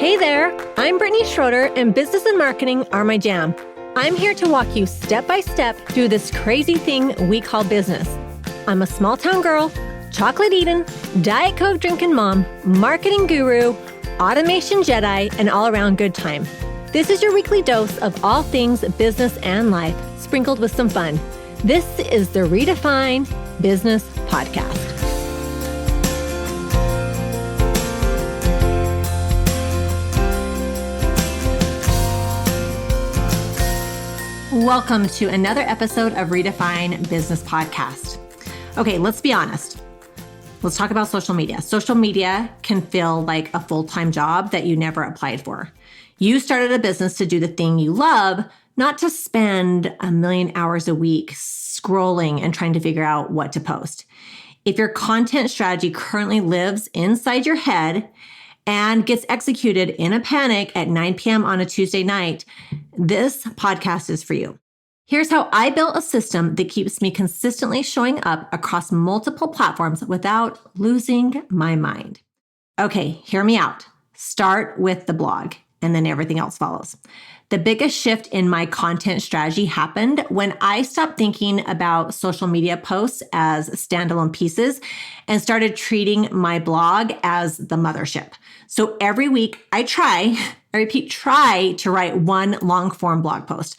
Hey there, I'm Brittany Schroeder, and business and marketing are my jam. I'm here to walk you step by step through this crazy thing we call business. I'm a small town girl, chocolate eating, Diet Coke drinking mom, marketing guru, automation Jedi, and all around good time. This is your weekly dose of all things business and life, sprinkled with some fun. This is the Redefine Business Podcast. Welcome to another episode of Redefine Business Podcast. Okay, let's be honest. Let's talk about social media. Social media can feel like a full-time job that you never applied for. You started a business to do the thing you love, not to spend a million hours a week scrolling and trying to figure out what to post. If your content strategy currently lives inside your head and gets executed in a panic at 9 p.m. on a Tuesday night, this podcast is for you. Here's how I built a system that keeps me consistently showing up across multiple platforms without losing my mind. Okay, hear me out. Start with the blog, and then everything else follows. The biggest shift in my content strategy happened when I stopped thinking about social media posts as standalone pieces and started treating my blog as the mothership. So every week I try to write one long form blog post.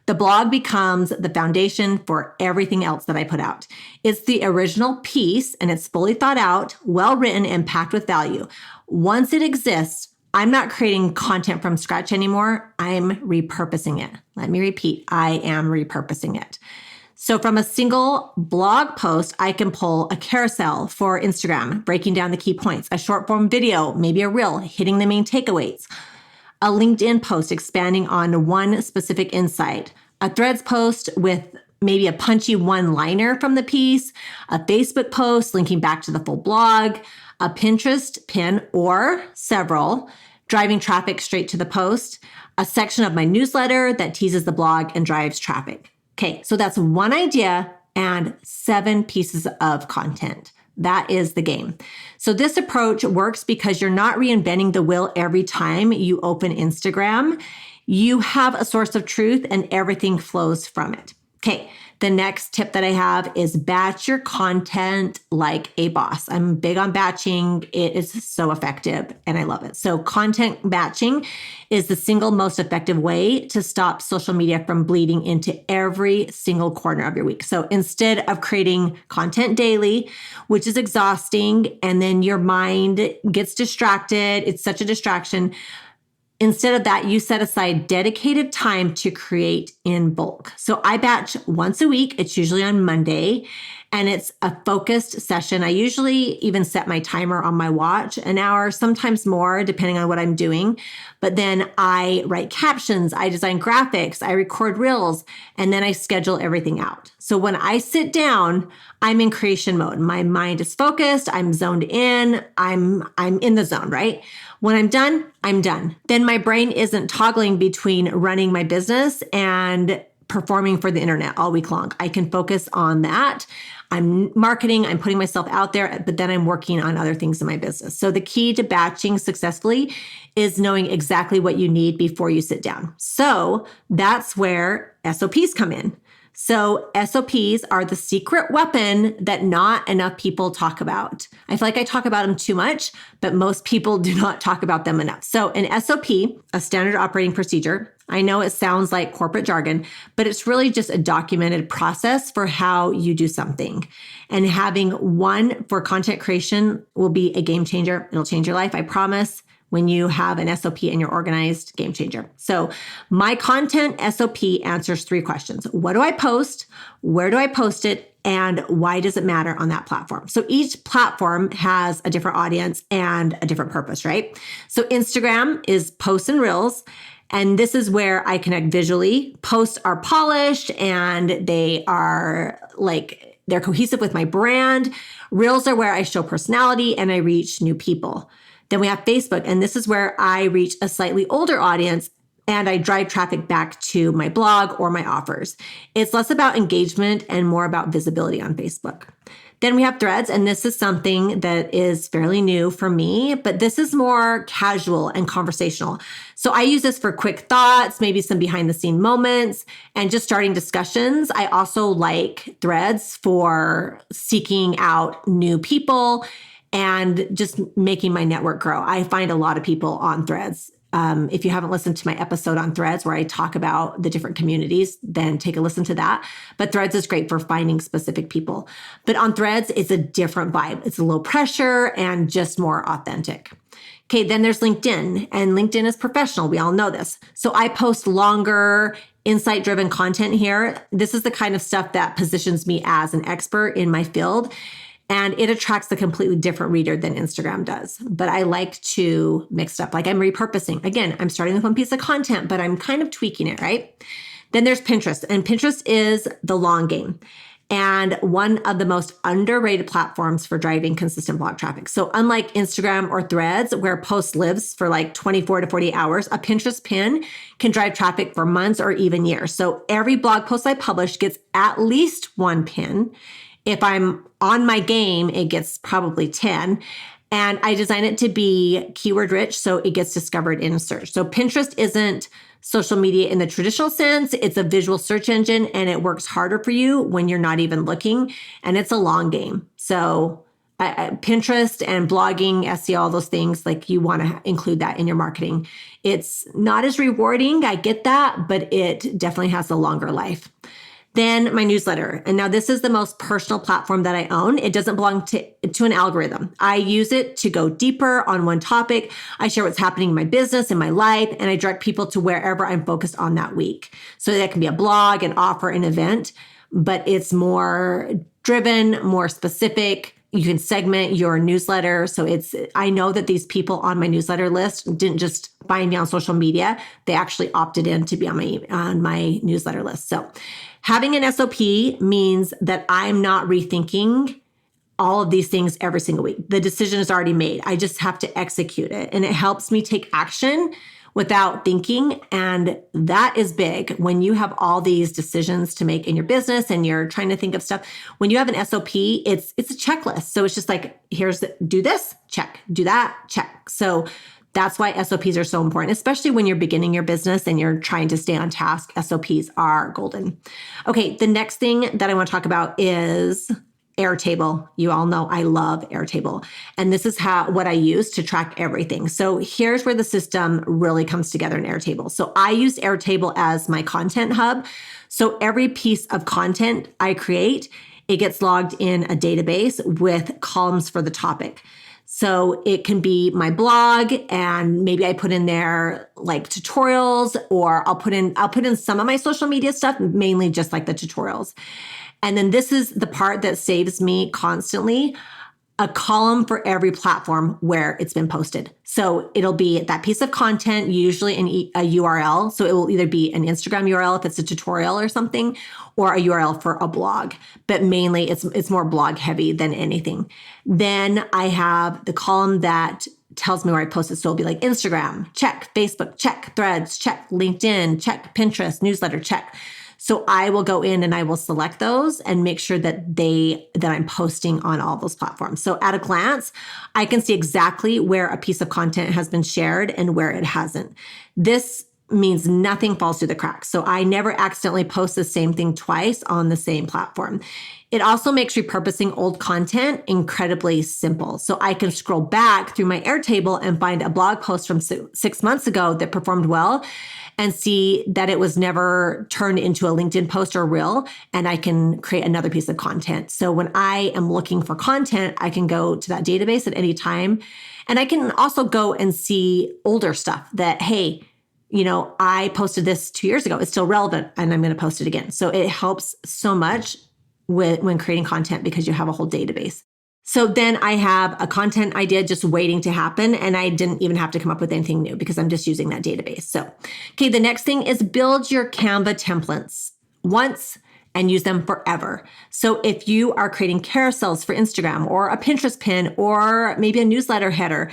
The blog becomes the foundation for everything else that I put out. It's the original piece and it's fully thought out, well written, and packed with value. Once it exists, I'm not creating content from scratch anymore. I'm repurposing it. Let me repeat, I am repurposing it. So from a single blog post, I can pull a carousel for Instagram, breaking down the key points, a short form video, maybe a reel, hitting the main takeaways, a LinkedIn post expanding on one specific insight, a Threads post with maybe a punchy one-liner from the piece, a Facebook post linking back to the full blog, a Pinterest pin or several, driving traffic straight to the post, a section of my newsletter that teases the blog and drives traffic. Okay, so that's one idea and 7 pieces of content. That is the game. So this approach works because you're not reinventing the wheel every time you open Instagram. You have a source of truth and everything flows from it. Okay, the next tip that I have is batch your content like a boss. I'm big on batching. It is so effective and I love it. So content batching is the single most effective way to stop social media from bleeding into every single corner of your week. So instead of creating content daily, which is exhausting, and then your mind gets distracted, it's such a distraction. Instead of that, you set aside dedicated time to create in bulk. So I batch once a week. It's usually on Monday, and it's a focused session. I usually even set my timer on my watch, an hour, sometimes more, depending on what I'm doing. But then I write captions, I design graphics, I record reels, and then I schedule everything out. So when I sit down, I'm in creation mode. My mind is focused. I'm zoned in. I'm in the zone, right? When I'm done, I'm done. Then my brain isn't toggling between running my business and performing for the internet all week long. I can focus on that. I'm marketing, I'm putting myself out there, but then I'm working on other things in my business. So the key to batching successfully is knowing exactly what you need before you sit down. So that's where SOPs come in. So SOPs are the secret weapon that not enough people talk about. I feel like I talk about them too much, but most people do not talk about them enough. So an SOP, a standard operating procedure, I know it sounds like corporate jargon, but it's really just a documented process for how you do something. And having one for content creation will be a game changer. It'll change your life, I promise. When you have an SOP and you're organized, game changer. So my content SOP answers 3 questions. What do I post? Where do I post it? And why does it matter on that platform? So each platform has a different audience and a different purpose, right? So Instagram is posts and reels. And this is where I connect visually. Posts are polished and they're cohesive with my brand. Reels are where I show personality and I reach new people. Then we have Facebook, and this is where I reach a slightly older audience and I drive traffic back to my blog or my offers. It's less about engagement and more about visibility on Facebook. Then we have Threads, and this is something that is fairly new for me, but this is more casual and conversational. So I use this for quick thoughts, maybe some behind the scene moments, and just starting discussions. I also like Threads for seeking out new people and just making my network grow. I find a lot of people on Threads. If you haven't listened to my episode on Threads where I talk about the different communities, then take a listen to that. But Threads is great for finding specific people. But on Threads, it's a different vibe. It's a low pressure and just more authentic. Okay, then there's LinkedIn, and LinkedIn is professional. We all know this. So I post longer, insight-driven content here. This is the kind of stuff that positions me as an expert in my field. And it attracts a completely different reader than Instagram does. But I like to mix it up. Like I'm repurposing. Again, I'm starting with one piece of content, but I'm kind of tweaking it, right? Then there's Pinterest. And Pinterest is the long game and one of the most underrated platforms for driving consistent blog traffic. So unlike Instagram or Threads, where a post lives for like 24 to 48 hours, a Pinterest pin can drive traffic for months or even years. So every blog post I publish gets at least one pin. If I'm on my game, it gets probably 10. And I design it to be keyword rich so it gets discovered in search. So Pinterest isn't social media in the traditional sense. It's a visual search engine and it works harder for you when you're not even looking. And it's a long game. So Pinterest and blogging, SEO, all those things, like you want to include that in your marketing. It's not as rewarding. I get that, but it definitely has a longer life. Then my newsletter. And now this is the most personal platform that I own. It doesn't belong to an algorithm. I use it to go deeper on one topic. I share what's happening in my business, in my life, and I direct people to wherever I'm focused on that week. So that can be a blog, an offer, an event, but it's more driven, more specific. You can segment your newsletter. So I know that these people on my newsletter list didn't just find me on social media. They actually opted in to be on my newsletter list. So having an SOP means that I'm not rethinking all of these things every single week. The decision is already made. I just have to execute it. And it helps me take action without thinking. And that is big when you have all these decisions to make in your business and you're trying to think of stuff. When you have an SOP, it's a checklist. So it's just like, do this, check, do that, check. So that's why SOPs are so important, especially when you're beginning your business and you're trying to stay on task. SOPs are golden. Okay, the next thing that I want to talk about is Airtable. You all know I love Airtable. And this is what I use to track everything. So here's where the system really comes together in Airtable. So I use Airtable as my content hub. So every piece of content I create, it gets logged in a database with columns for the topic. So it can be my blog, and maybe I put in there like tutorials, or I'll put in some of my social media stuff, mainly just like the tutorials. And then this is the part that saves me constantly, a column for every platform where it's been posted. So it'll be that piece of content, usually in a URL. So it will either be an Instagram URL if it's a tutorial or something, or a URL for a blog. But mainly it's more blog heavy than anything. Then I have the column that tells me where I posted. So it'll be like Instagram, check, Facebook, check, Threads, check, LinkedIn, check, Pinterest, newsletter, check. So I will go in and I will select those and make sure that I'm posting on all those platforms. So at a glance, I can see exactly where a piece of content has been shared and where it hasn't. This means nothing falls through the cracks. So I never accidentally post the same thing twice on the same platform. It also makes repurposing old content incredibly simple. So I can scroll back through my Airtable and find a blog post from 6 months ago that performed well and see that it was never turned into a LinkedIn post or reel, and I can create another piece of content. So when I am looking for content, I can go to that database at any time. And I can also go and see older stuff that, hey, I posted this 2 years ago. It's still relevant and I'm going to post it again. So it helps so much when creating content because you have a whole database. So then I have a content idea just waiting to happen, and I didn't even have to come up with anything new because I'm just using that database. So, okay, the next thing is build your Canva templates once and use them forever. So if you are creating carousels for Instagram or a Pinterest pin or maybe a newsletter header,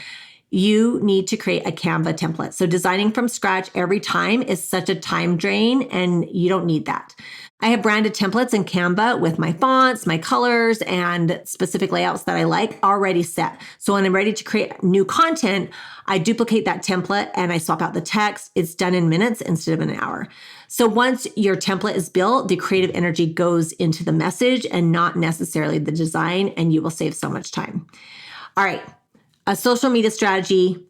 you need to create a Canva template. So designing from scratch every time is such a time drain, and you don't need that. I have branded templates in Canva with my fonts, my colors, and specific layouts that I like already set. So when I'm ready to create new content, I duplicate that template and I swap out the text. It's done in minutes instead of an hour. So once your template is built, the creative energy goes into the message and not necessarily the design, and you will save so much time. All right. A social media strategy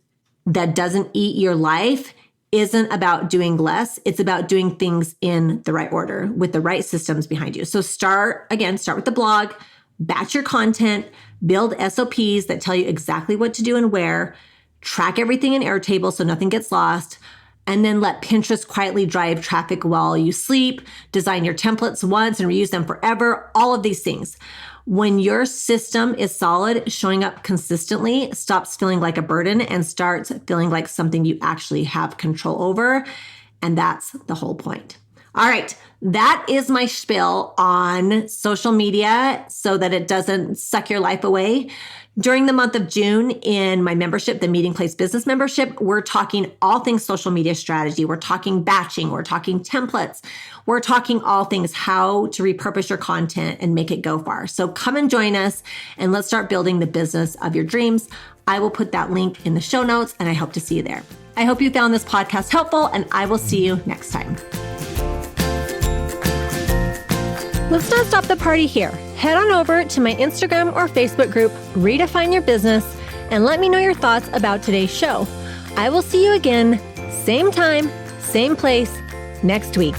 that doesn't eat your life isn't about doing less. It's about doing things in the right order with the right systems behind you. So start with the blog, batch your content, build SOPs that tell you exactly what to do and where, track everything in Airtable so nothing gets lost, and then let Pinterest quietly drive traffic while you sleep, design your templates once and reuse them forever, all of these things. When your system is solid, showing up consistently stops feeling like a burden and starts feeling like something you actually have control over. And that's the whole point. All right, that is my spiel on social media so that it doesn't suck your life away. During the month of June in my membership, the Meeting Place Business membership, we're talking all things social media strategy. We're talking batching. We're talking templates. We're talking all things how to repurpose your content and make it go far. So come and join us and let's start building the business of your dreams. I will put that link in the show notes and I hope to see you there. I hope you found this podcast helpful and I will see you next time. Let's not stop the party here. Head on over to my Instagram or Facebook group, Redefine Your Business, and let me know your thoughts about today's show. I will see you again, same time, same place, next week.